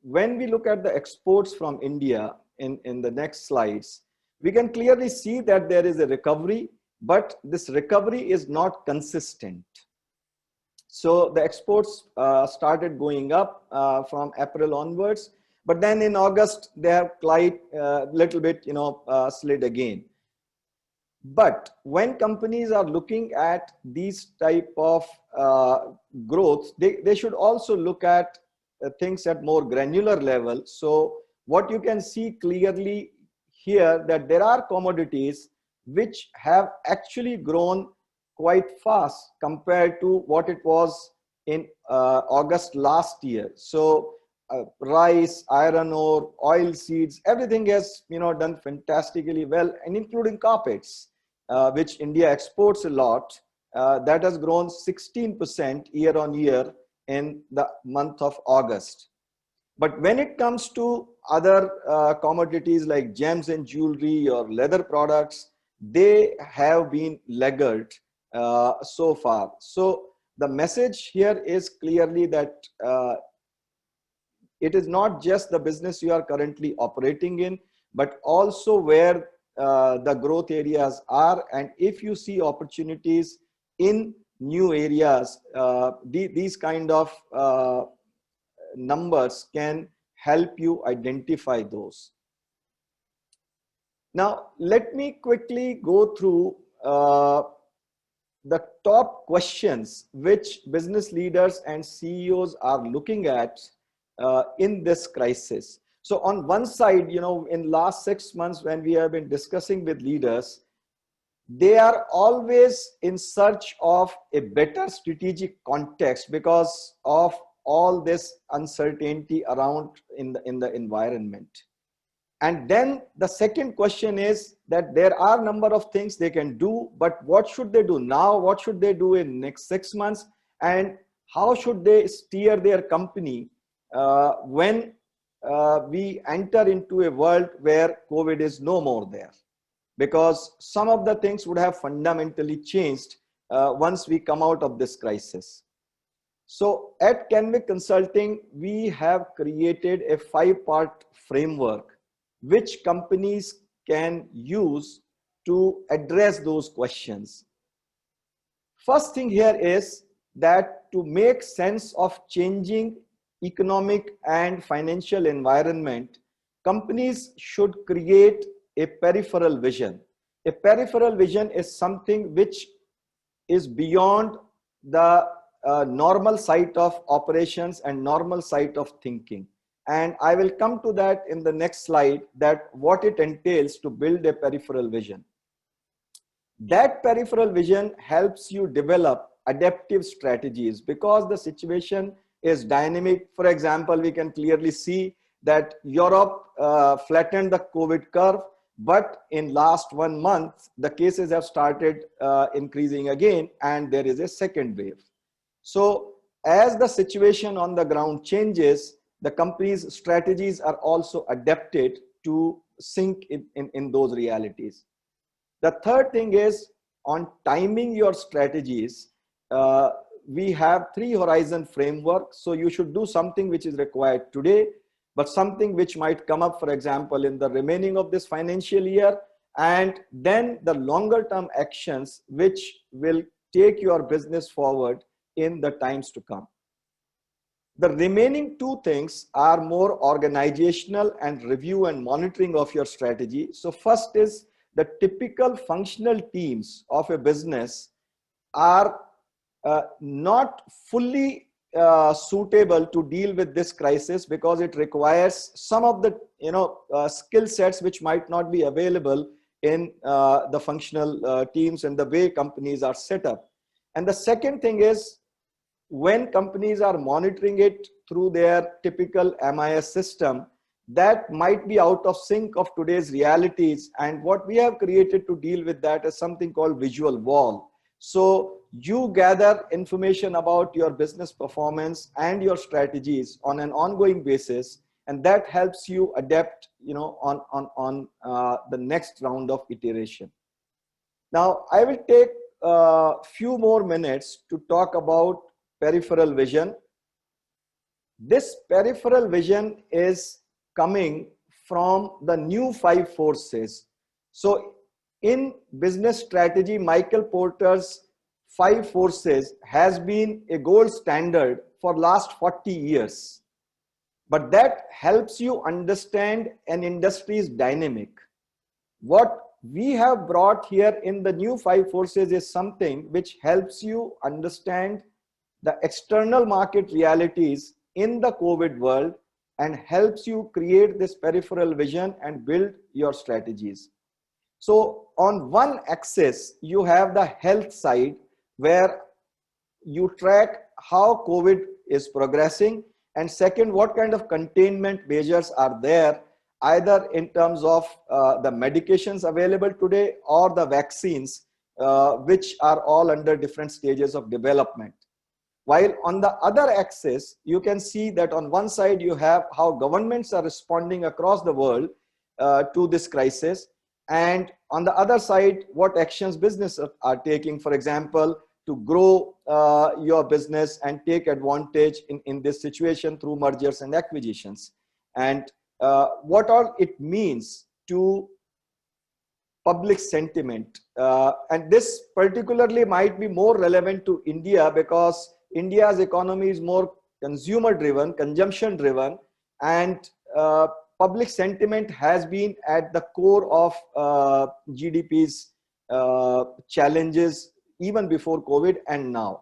when we look at the exports from India in the next slides, we can clearly see that there is a recovery, but this recovery is not consistent. So the exports started going up from April onwards, but then in August they have quite little bit, slid again. But when companies are looking at these type of growth, they should also look at things at more granular level. So what you can see clearly here, that there are commodities which have actually grown quite fast compared to what it was in August last year. So rice, iron ore, oil seeds, everything has done fantastically well, and including carpets, which India exports a lot. That has grown 16% year on year in the month of August. But when it comes to other commodities like gems and jewelry or leather products, they have been laggard so far. So the message here is clearly that it is not just the business you are currently operating in, but also where the growth areas are. And if you see opportunities in new areas, these kind of numbers can help you identify those. Now, let me quickly go through the top questions which business leaders and CEOs are looking at in this crisis. So on one side, in last 6 months, when we have been discussing with leaders, they are always in search of a better strategic context because of all this uncertainty around in the environment. And then the second question is that there are a number of things they can do, but what should they do now? What should they do in next 6 months? And how should they steer their company when we enter into a world where COVID is no more there? Because some of the things would have fundamentally changed once we come out of this crisis. So at Canvic Consulting, we have created a 5-part framework which companies can use to address those questions. First thing here is that to make sense of changing economic and financial environment, companies should create a peripheral vision. A peripheral vision is something which is beyond the normal site of operations and normal site of thinking. And I will come to that in the next slide, that what it entails to build a peripheral vision. That peripheral vision helps you develop adaptive strategies because the situation is dynamic. For example, we can clearly see that Europe flattened the COVID curve, but in last 1 month, the cases have started increasing again, and there is a second wave. So as the situation on the ground changes, the company's strategies are also adapted to sync in those realities. The third thing is on timing your strategies. We have 3 horizon framework. So you should do something which is required today, but something which might come up, for example, in the remaining of this financial year, and then the longer term actions which will take your business forward in the times to come. The remaining 2 things are more organizational and review and monitoring of your strategy. So first is the typical functional teams of a business are not fully suitable to deal with this crisis because it requires some of the skill sets which might not be available in the functional teams and the way companies are set up. And the second thing is, when companies are monitoring it through their typical MIS system, that might be out of sync of today's realities. And what we have created to deal with that is something called visual wall. So you gather information about your business performance and your strategies on an ongoing basis, and that helps you adapt, on the next round of iteration. Now, I will take a few more minutes to talk about peripheral vision. This peripheral vision is coming from the new 5 forces. So in business strategy, Michael Porter's 5 forces has been a gold standard for last 40 years. But that helps you understand an industry's dynamic. What we have brought here in the new 5 forces is something which helps you understand the external market realities in the COVID world and helps you create this peripheral vision and build your strategies. So on one axis, you have the health side where you track how COVID is progressing, and second, what kind of containment measures are there, either in terms of the medications available today or the vaccines, which are all under different stages of development. While on the other axis, you can see that on one side you have how governments are responding across the world to this crisis, and on the other side, what actions businesses are taking, for example, to grow your business and take advantage in this situation through mergers and acquisitions, and what all it means to public sentiment. And this particularly might be more relevant to India because India's economy is more consumer driven, consumption driven, and public sentiment has been at the core of GDP's challenges even before COVID and now.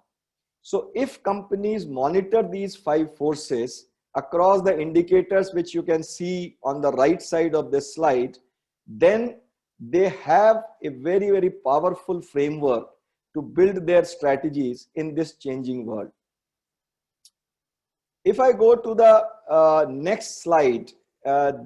So if companies monitor these 5 forces across the indicators which you can see on the right side of this slide, then they have a very, very powerful framework to build their strategies in this changing world. If I go to the next slide,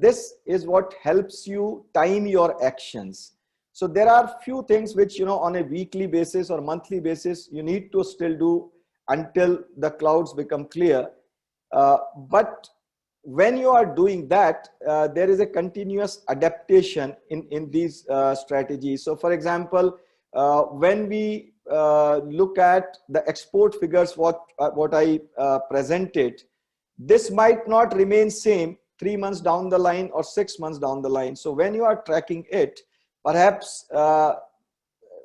this is what helps you time your actions. So there are few things which, on a weekly basis or monthly basis, you need to still do until the clouds become clear. But when you are doing that, there is a continuous adaptation in these strategies. So for example, when we look at the export figures, what I presented, this might not remain same 3 months down the line or 6 months down the line. So when you are tracking it, perhaps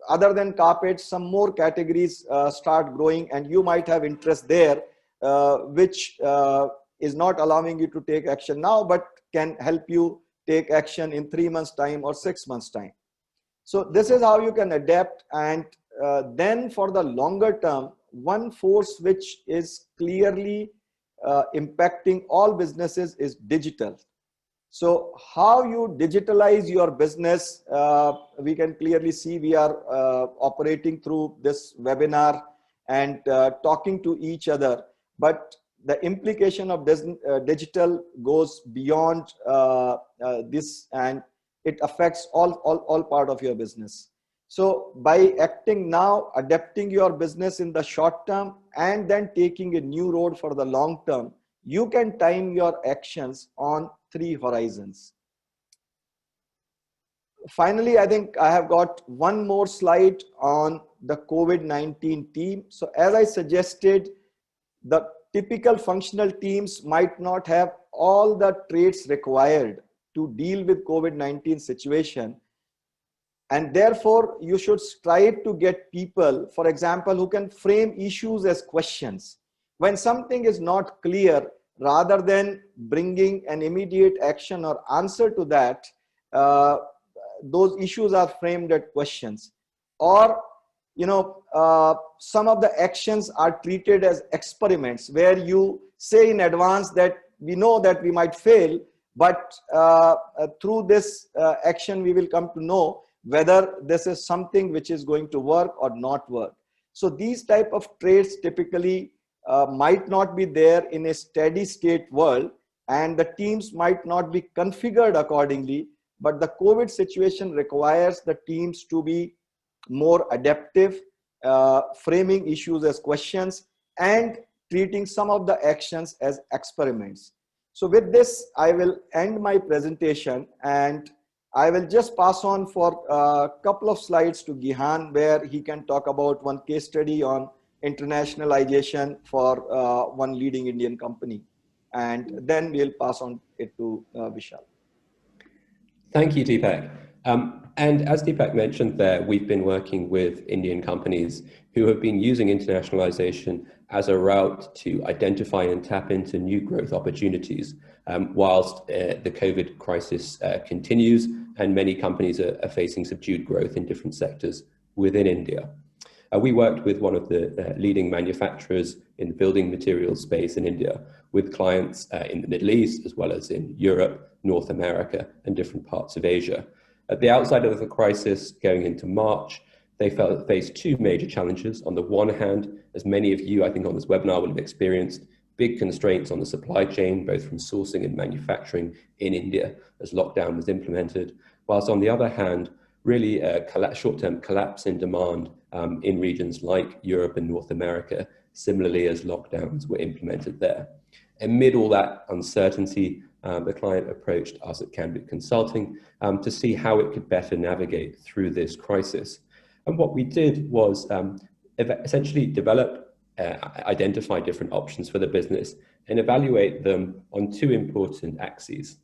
other than carpets, some more categories start growing, and you might have interest there, which is not allowing you to take action now, but can help you take action in 3 months time or 6 months time. So this is how you can adapt. And then for the longer term, one force which is clearly impacting all businesses is digital. So how you digitalize your business, we can clearly see we are operating through this webinar and talking to each other, but the implication of digital goes beyond this, and it affects all part of your business. So by acting now, adapting your business in the short term, and then taking a new road for the long term, you can time your actions on 3 horizons. Finally, I think I have got one more slide on the COVID-19 team. So as I suggested, the typical functional teams might not have all the traits required to deal with COVID-19 situation. And therefore, you should strive to get people, for example, who can frame issues as questions. When something is not clear, rather than bringing an immediate action or answer to that, those issues are framed as questions. Or, some of the actions are treated as experiments where you say in advance that we know that we might fail, but through this action, we will come to know whether this is something which is going to work or not work. So these type of traits typically might not be there in a steady state world, and the teams might not be configured accordingly, but the COVID situation requires the teams to be more adaptive, framing issues as questions, and treating some of the actions as experiments. So with this, I will end my presentation, and I will just pass on for a couple of slides to Gihan, where he can talk about one case study on internationalization for one leading Indian company. And then we'll pass on it to Vishal. Thank you, Deepak. And as Deepak mentioned there, we've been working with Indian companies who have been using internationalization as a route to identify and tap into new growth opportunities, whilst the COVID crisis continues and many companies are facing subdued growth in different sectors within India. We worked with one of the leading manufacturers in the building materials space in India, with clients in the Middle East, as well as in Europe, North America, and different parts of Asia. At the outset of the crisis, going into March, they faced two major challenges. On the one hand, as many of you, I think, on this webinar will have experienced, big constraints on the supply chain, both from sourcing and manufacturing in India as lockdown was implemented, whilst on the other hand, really a short-term collapse in demand in regions like Europe and North America, similarly as lockdowns were implemented there. Amid all that uncertainty, the client approached us at Cambridge Consulting to see how it could better navigate through this crisis. And what we did was essentially identify different options for the business and evaluate them on two important axes.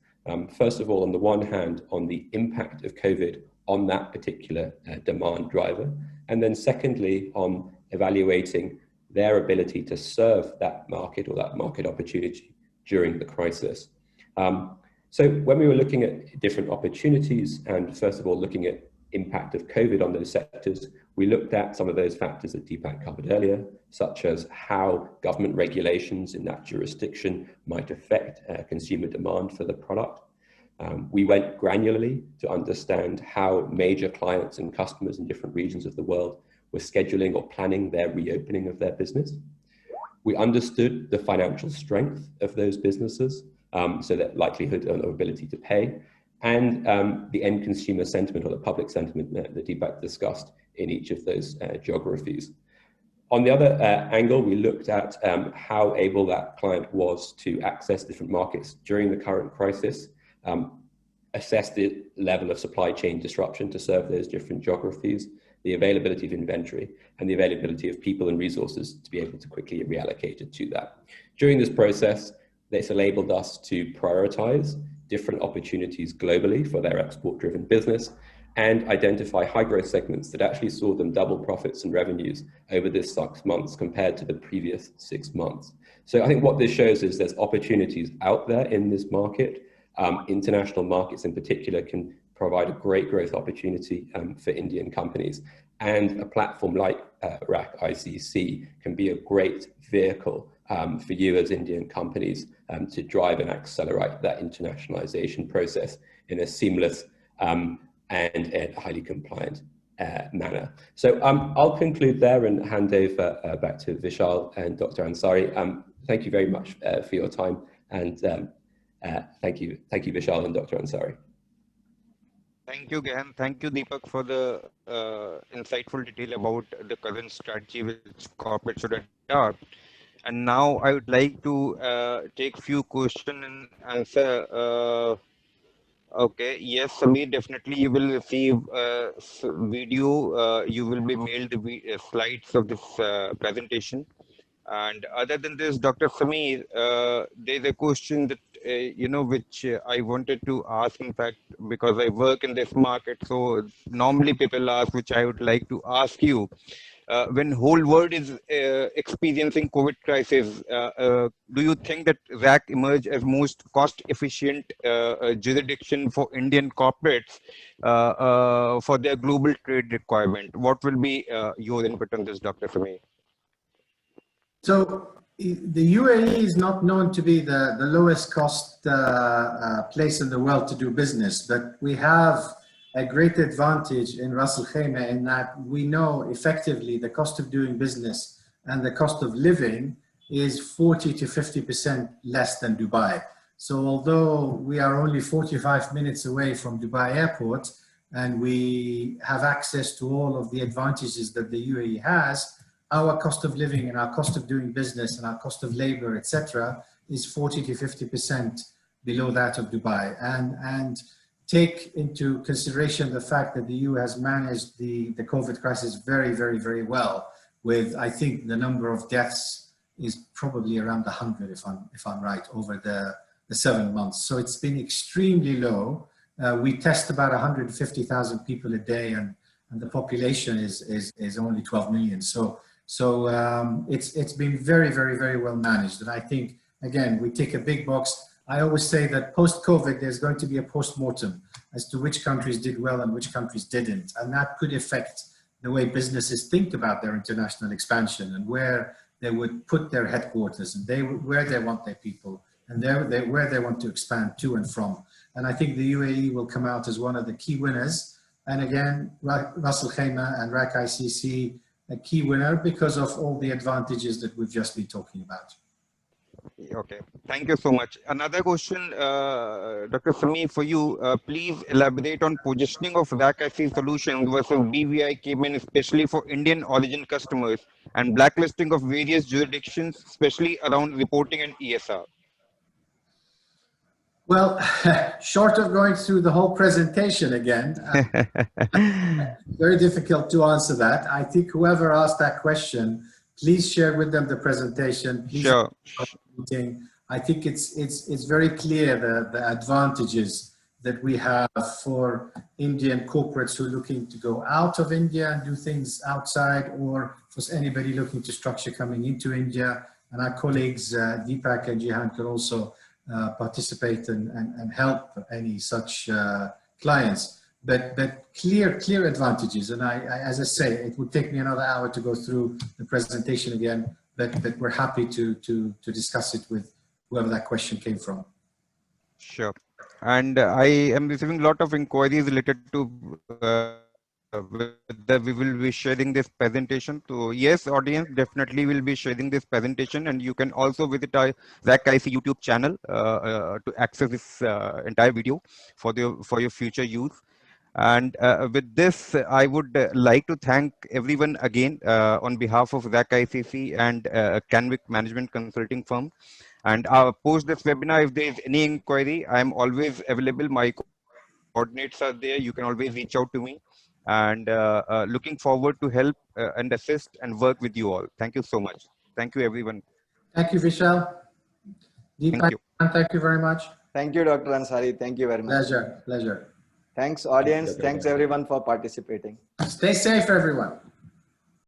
First of all, on the one hand, on the impact of COVID on that particular demand driver. And then secondly, on evaluating their ability to serve that market or that market opportunity during the crisis. So when we were looking at different opportunities and first of all, looking at impact of COVID on those sectors, we looked at some of those factors that Deepak covered earlier, such as how government regulations in that jurisdiction might affect consumer demand for the product. We went granularly to understand how major clients and customers in different regions of the world were scheduling or planning their reopening of their business. We understood the financial strength of those businesses, so that likelihood and ability to pay, and the end consumer sentiment or the public sentiment that Deepak discussed in each of those geographies. On the other angle, we looked at how able that client was to access different markets during the current crisis, assess the level of supply chain disruption to serve those different geographies, the availability of inventory, and the availability of people and resources to be able to quickly reallocate it to that. During this process, this enabled us to prioritize different opportunities globally for their export-driven business and identify high-growth segments that actually saw them double profits and revenues over this 6 months compared to the previous 6 months. So I think what this shows is there's opportunities out there in this market. International markets in particular can provide a great growth opportunity for Indian companies. And a platform like RAK ICC can be a great vehicle for you as Indian companies to drive and accelerate that internationalization process in a seamless and a highly compliant manner. So I'll conclude there and hand over back to Vishal and Dr. Ansari. Thank you very much for your time, and thank you, Vishal and Dr. Ansari. Thank you, Gahan. Thank you, Deepak, for the insightful detail about the current strategy which corporate should adopt. And now I would like to take few questions and answer. Okay, yes, Samir, definitely you will receive video. You will be mailed the slides of this presentation. And other than this, Dr. Samir, there's a question that, which I wanted to ask, in fact, because I work in this market. So normally people ask, which I would like to ask you. When whole world is experiencing COVID crisis, do you think that RAK emerge as most cost efficient jurisdiction for Indian corporates for their global trade requirement? What will be your input on this, Dr. Samir? So the UAE is not known to be the lowest cost place in the world to do business, but we have a great advantage in Ras Al Khaimah in that we know effectively the cost of doing business and the cost of living is 40 to 50% less than Dubai. So although we are only 45 minutes away from Dubai airport and we have access to all of the advantages that the UAE has, our cost of living and our cost of doing business and our cost of labor, etc., is 40 to 50% below that of Dubai. And take into consideration the fact that the EU has managed the COVID crisis very, very, very well, with, I think, the number of deaths is probably around 100, if I'm right, over the 7 months. So it's been extremely low. We test about 150,000 people a day, and the population is only 12 million. So it's been very, very, very well managed. And I think, again, we tick a big box. I always say that post-COVID, there's going to be a post-mortem as to which countries did well and which countries didn't. And that could affect the way businesses think about their international expansion and where they would put their headquarters and where they want their people and where they want to expand to and from. And I think the UAE will come out as one of the key winners. And again, Ras Al Khaimah and RAK ICC, a key winner because of all the advantages that we've just been talking about. Okay, thank you so much. Another question, Dr. Sami, for you. Please elaborate on positioning of RAK ICC solutions versus BVI Cayman, especially for Indian origin customers, and blacklisting of various jurisdictions, especially around reporting and ESR. Well, short of going through the whole presentation again, very difficult to answer that. I think whoever asked that question, please share with them the presentation. Please Sure. I think it's very clear the advantages that we have for Indian corporates who are looking to go out of India and do things outside, or for anybody looking to structure coming into India. And our colleagues, Deepak and Jihan, can also participate and help any such clients. But clear advantages. And as I say, it would take me another hour to go through the presentation again, but we're happy to discuss it with whoever that question came from. Sure. And I am receiving a lot of inquiries related to whether we will be sharing this presentation. So yes, audience, definitely will be sharing this presentation, and you can also visit our RAK ICC YouTube channel to access this entire video for your future use. And with this, I would like to thank everyone again on behalf of RAK ICC and Canvic Management Consulting Firm. And post this webinar, if there is any inquiry, I am always available. My coordinates are there. You can always reach out to me. And looking forward to help and assist and work with you all. Thank you so much. Thank you, everyone. Thank you, Vishal. Deepak, thank you very much. Thank you, Dr. Ansari. Thank you very much. Pleasure. Thanks, audience. Thanks, everyone, for participating. Stay safe, everyone.